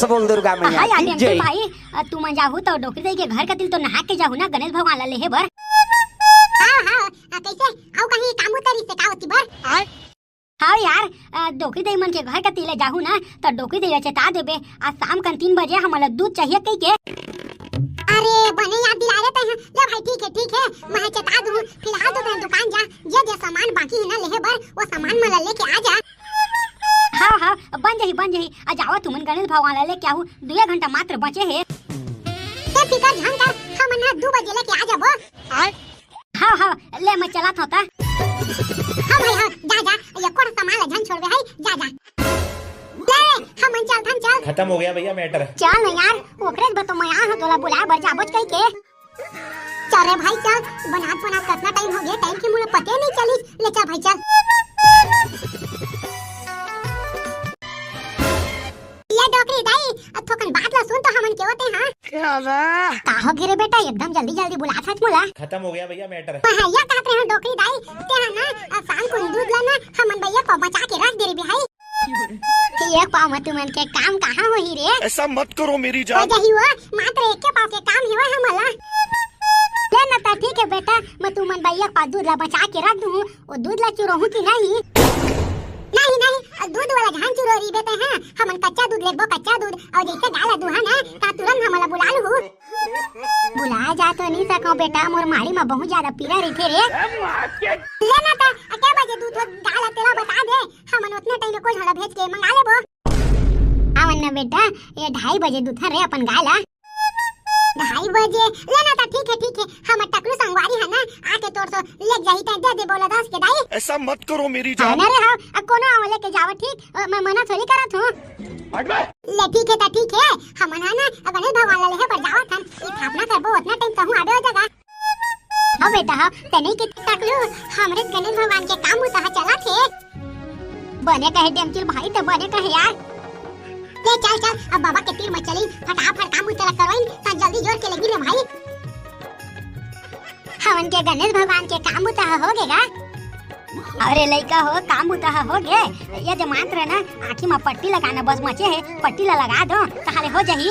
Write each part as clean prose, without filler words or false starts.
से बोल दुर्गा मैया हाय की आदम जय। भाई तू मन जाहू तो डोकरी दई के घर कतिल तो नहा के जाहू ना गणेश भगवान ला लेहे बर। हां कैसे आउ कहीं काम उतरी से का होती बर। हाँ यार डोकरी दई मन के घर कतिल ले जाहू ना तो डोकरी दई चेता देबे आज शाम कन 3 बजे हमला दूध चाहिए कई के। अरे बने याद दिला रहे हैं। ले भाई ठीक है मैं चेता दूं। फिलहाल तो तेरे दुकान जा जे सामान बाकी है ना लेहे बर वो सामान मला लेके आ जा। हाँ बन जही आ जावा तुमन गणेश भगवान ला लेके आहू 2 घंटा मात्र बचे है। ते फिकर झन कर हम ना 2 बजे लेके आ जाबो। हाँ ले मैं चला था ता। हां भाई हां जा ये कोन सामान झन छोड़बे है जा ले हम चल खत्म हो गया भैया मैटर। चल ना यार ओकरे बतो मैं आ तोला बुला बर जाबोच कई के। चल रे भाई चल बनात कितना टाइम हो गया टाइम के मुझे पता नहीं चली। ले चल भाई चल ये डोकरी दाई थोकन बात ला सुन तो हमन के होते हां क्या बा का हो गिरे बेटा एकदम जल्दी बुला था मोला। खत्म हो गया भैया मैटर। भैया कहते हैं डोकरी दाई ते है ना शाम को दूध लाना हमन भैया को बचा के रख दे रे भाई। ये पाव मत मन के काम कहां होई रे। ऐसा मत करो मेरी जान। वही हुआ मात्र एक के पाव के काम ही हुआ हमला। ले ना ता ठीक है बेटा मैं तू मन भैया का दूध ला बचा के रख दूं। वो दूध ला चुरोहू की नहीं दूध वाला झान चुरोरी बेटे हैं हमन कच्चा दूध लेबो कच्चा दूध और जैसे गाला दुहा ना ता तुरंत हमला बुला लू। बुला जा तो नहीं सको बेटा मोर माड़ी में बहुत ज्यादा पीड़ा रही थे रे। ले ना ता क्या बजे दूध गाला तेरा बता दे हमन उतने टाइम में कोई झड़ा भेज के मंगा लेबो। आवन ना बेटा ये 2:30 बजे दूध रे अपन गाला 2:30 बजे। लेना था ठीक है हम टकलू संगवारी है ना आके तोड़ तो ले जाही ता दे बोला 10 के दाई। ऐसा मत करो मेरी जान। अरे हां कोनो आव लेके जाव ठीक मैं मना थोड़ी करत हूं। ले ठीक है हम ना गणेश भगवान ला लेहे पर जावत हन ई स्थापना करबो उतना टाइम कहूं आबे हो जगह। हां बेटा हां तने के टकलू हमरे गणेश भगवान के काम उता चला थे बने कहे डेमचिल भाई तो बने कहे यार। ले चल अब बाबा के तीर में चली फटाफट काम उतला करवाई ता जल्दी जोर के लगी रे भाई। हवन के गणेश भगवान के काम उता हो गएगा। अरे लइका हो काम उता हो गए ये जो मात्र ना आँखी में पट्टी लगाना बस मचे है पट्टी ला लगा दो ताले हो जाही।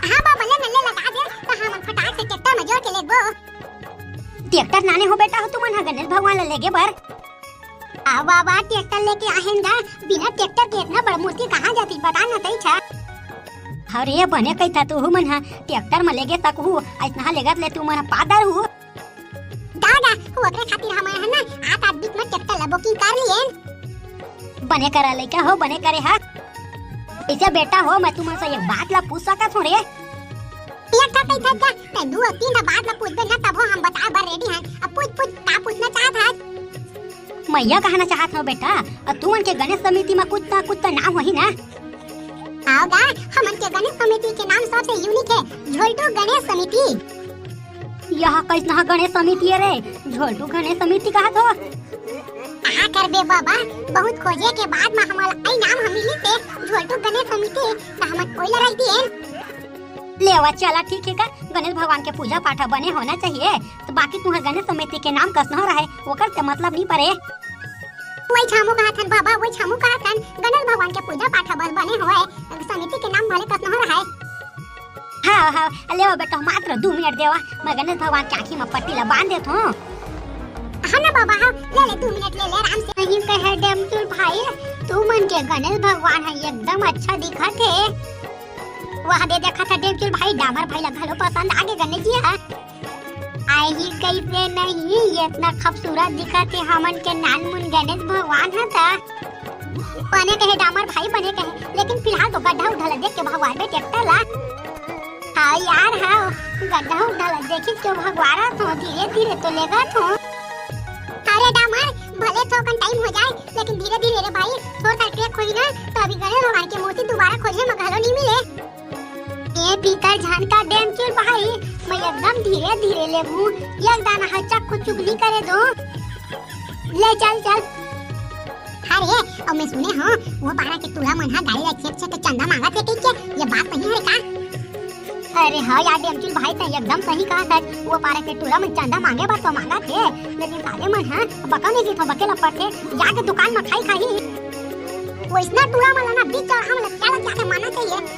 हां बाबा ले लगा दे तो हम फटाक से ट्रैक्टर में जोर के लेबो। ट्रैक्टर नाने हो बेटा हो तुमन गणेश भगवान ला लेगे बर। आ बाबा ट्रैक्टर लेके आहें दा बिना ट्रैक्टर के इतना बड़ा मूर्ति कहां जाती बता ना तई छा। अरे बने कई था तू मन हा ट्रैक्टर में लेगे तक हूँ ऐसा लेगत ले तू मन पादर हूँ दादा ओकरे खातिर हम है ना आत बीच में ट्रैक्टर ला बुकिंग कर लिए। बने करा लइका हो बने करे हा ऐसे बेटा हो मैं तुमसे एक बात ला पूछ सकत हूँ रे। एक था कई था ते 2-3 बात ला पूछबे ना तब हम बता बर रेडी हैं। अब पूछ का पूछना चाहत है। मैं यह कहना चाहत हूँ बेटा तू मन के गणेश समिति में कुछ तो नाम वही ना। आओगा हमन के गणेश समिति के नाम सबसे यूनिक है झोलटू गणेश समिति। यह कैसा गणेश समिति है रे झोलटू गणेश समिति कहा तो आ कर बे बाबा बहुत खोजे के बाद में हमारा आई नाम हम मिली थे झोलटू गणेश समिति तो हम कोई लड़ाई दिए। लेवा चला ठीक है का गणेश भगवान के पूजा पाठ बने होना चाहिए तो बाकी तुम्हारे गणेश समिति के नाम कसना रहा है वो करते मतलब नहीं पड़े। वही छामू कहथन बाबा वही छामू कहथन गणेश भगवान के पूजा पाठ बने होए समिति के नाम भले कसना रहा है। हाँ लेवा बेटा मात्र 2 मिनट देवा मैं गणेश भगवान की आँखी में पट्टी ला बांध देता हूँ। हाँ ना बाबा हाँ ले 2 मिनट ले आराम से। नहीं कहे डेमचुल भाई तू मन के गणेश भगवान है एकदम अच्छा दिखा थे। वहाँ दे देखा था डेमचुल भाई डामर भाई लगा लो पसंद आगे गणेश जी है आई ही कैसे नहीं ये इतना खूबसूरत दिखा थे हमन के नानमुन गणेश भगवान है था बने कहे डामर भाई बने कहे लेकिन फिलहाल तो गड्ढा उठा देख के भगवान में ट्रैक्टर ला। हाँ यार हाँ गड्ढा उठा देखी तो भगवान तो धीरे धीरे तो लेगा तो। अरे डामर भले थोकन टाइम हो जाए लेकिन धीरे धीरे रे भाई थोड़ा सा ट्रैक होई ना तो अभी गणेश भगवान की मूर्ति दोबारा खोजने में घलो नहीं मिले। ये पीतर झान का डेमचुल भाई मैं एकदम धीरे धीरे लेबू एक दाना हच्चा कुछ चुगली करे दो। ले चल अरे और मैं सुने हाँ वो पारा के तुला मन हा गाड़ी अच्छे तो चंदा मांगा थे ठीक है ये बात नहीं है का। अरे हाँ यार डेमचुल भाई तो एकदम सही कहा था वो पारा के तुला मन चंदा मांगे बात तो मांगा थे लेकिन साले मन हाँ बका नहीं थी बके लपट थे जाके दुकान में खाई वो इतना टूरा वाला ना बीच और हम लग जाके माना चाहिए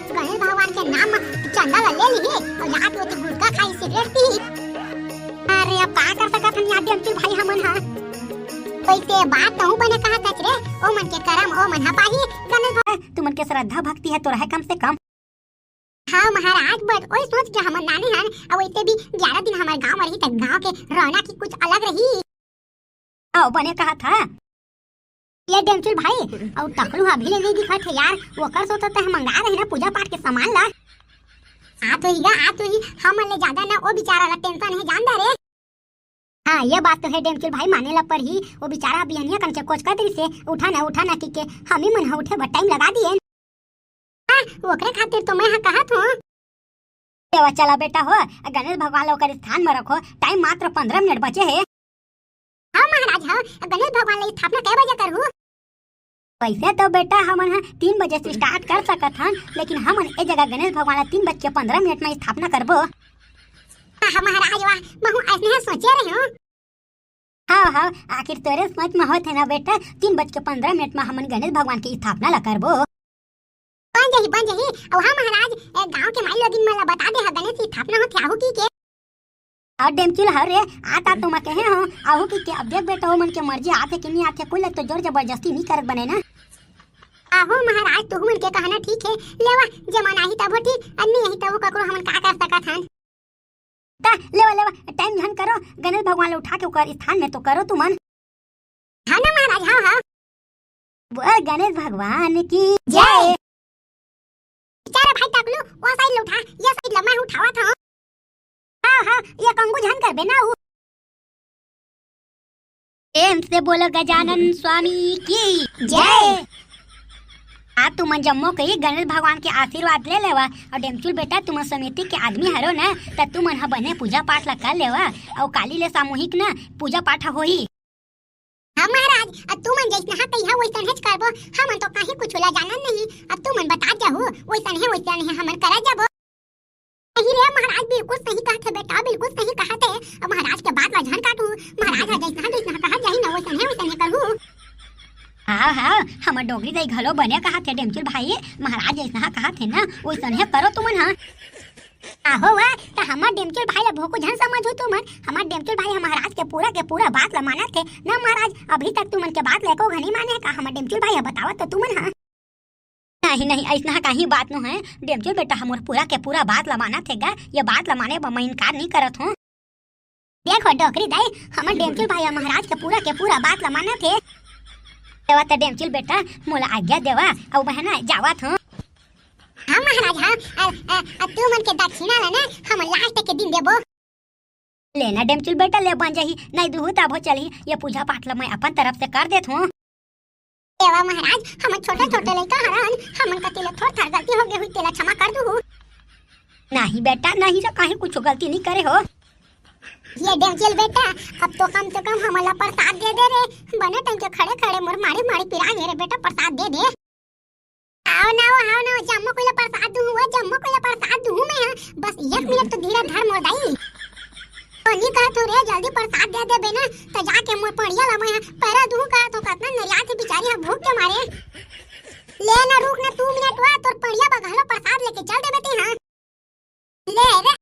वैसे बात तो बने कहा सच रे, ओ मन के करम ओ मन पाही गणेश तू मन के श्रद्धा भक्ति है तो रहे कम से कम। हाँ महाराज, बस ओए सोच के हमन नाने हन, और वैसे भी 11 दिन हमारे गांव में रही त गांव के रौनक की कुछ अलग रही। आओ बने कहा था ये डेमचुल भाई और टकलू अभी ले नहीं दिखा थे यार, वो कर सोचा था हम मंगा रहे ना पूजा पाठ के सामान ला। आ तो ही हमन ले ज्यादा ना वो बेचारा ला टेंशन है जानदा रे। हाँ ये बात तो है डेमचुल भाई, माने ला पर ही वो बेचारा बियनिया कन से कोच कर से उठा ना के हम ही मन उठे टाइम लगा दिए। ओकरे खातिर तो मैं कहा था देवा चला बेटा हो, गणेश भगवान लोग स्थान में रखो, टाइम मात्र 15 मिनट बचे है। हाँ महाराज, हाँ गणेश भगवान की स्थापना कै बजे करूँ? वैसे तो बेटा हमन 3 बजे से स्टार्ट कर सकत हन, लेकिन हमन ए जगह गणेश भगवान 3:15 में स्थापना करबो। हाँ महाराज वाह, महू ऐसे सोचे रहे हो। हाँ आखिर तोरे सोच में होत है ना बेटा, 3:15 में हमन गणेश भगवान की स्थापना ला करबो। बन जही और हाँ महाराज, गांव के माई लोगिन मला बता दे गणेश की स्थापना होथे आहू की के। और डेमचुल हरे आता तो मैं कहे हो आहू की के, अब देख बेटा हो मन के मर्जी आथे कि नहीं आथे, कोई तो जोर जबरदस्ती नहीं करत बने ना। आहो महाराज, तू मन के कहना ठीक है, लेवा जमाना ही तब ठीक, अन्नी यही तब ककरो हमन का कर सकत हन। ता लेवा टाइम ध्यान करो, गणेश भगवान उठा के ओकर स्थान में तो करो तुमन। हाँ ना महाराज, हाँ बोल गणेश भगवान की जय। बेचारा भाई टकलू वो साइड ले उठा, ये साइड ले मैं उठावा था। हाँ ये कंगू ध्यान कर बेना। प्रेम से बोलो गजानन स्वामी की जय। आज तुम जम्मो कही गणेश भगवान के आशीर्वाद ले लेवा, और डेमचुल बेटा तुम समिति के आदमी हरो ना, त तुम बने पूजा पाठ ला कर लेवा, और काली ले सामूहिक ना पूजा पाठ होई। हाँ महाराज, अब तू मन जैसे कहिया वैसन हेच करबो, हमन तो कहीं कुछ ला जानन नहीं, अब तू मन बता जाहू वैसन है हमन करा जाबो। नहीं रे महाराज, बिल्कुल सही कहते बेटा, बिल्कुल सही कहते। अब महाराज के बात ला झन काटू, महाराज जैसा कहा जाही ना वैसन है करू। हाँ हमर डोगरी दई घलो बने कहा थे डेमचुल भाई, महाराज जैसा कहा थे ना वैसन है करो तुमन। हाँ आहो वाह, तो हमार डेमचुल भाई ला भोको झन समझो तुमन, हमार डेमचुल भाई महाराज के पूरा बात ला मानत थे ना महाराज। अभी तक तुमन के बात लेको घनी माने का हमार डेमचुल भाई बतावत तो तुमन। हाँ नहीं ऐसा कहीं बात न है डेमचुल बेटा, हमर पूरा बात ला मानत है, ये बात ला माने मैं इनकार नहीं करत हूँ। देखो डोकरी दाई, हमार डेमचुल भाई महाराज के पूरा बात ला मानत है। देवा त डेमचुल बेटा मोला आज्ञा देवा, और बहना जावत हूँ। हाँ महाराज, हाँ तू मन के दक्षिणा ला ना हम लास्ट के दिन देबो। लेना डेमचुल बेटा ले बन जाही, नहीं दूह तब चली, ये पूजा पाठ ला मैं अपन तरफ से कर देत हूँ। देवा महाराज, हम छोटे लड़का हरन, हमन का तिले थोड़ा गलती हो गई हुई, तेला क्षमा कर दू। नहीं बेटा नहीं, से कहीं कुछ गलती नहीं करे हो। ये डेमचुल बेटा, अब तो कम से कम हमला प्रसाद दे दे रे, बने टाइम के खड़े मोर मारी पिरा रे बेटा, प्रसाद दे दे। आओ ना जम्मो कोइला प्रसाद दूं मैं। बस 1 मिनट तो धीरे धर मोर दाई, तो नहीं कहा तो रे जल्दी प्रसाद दे दे बेना, तो जाके मोर पड़िया ला मैं पैरा दूं का तो कितना नरिया थी बेचारी भूख के मारे। ले ना रुक ना 2 मिनट हुआ, तो पड़िया बघलो प्रसाद लेके चल दे बेटी। हाँ ले रे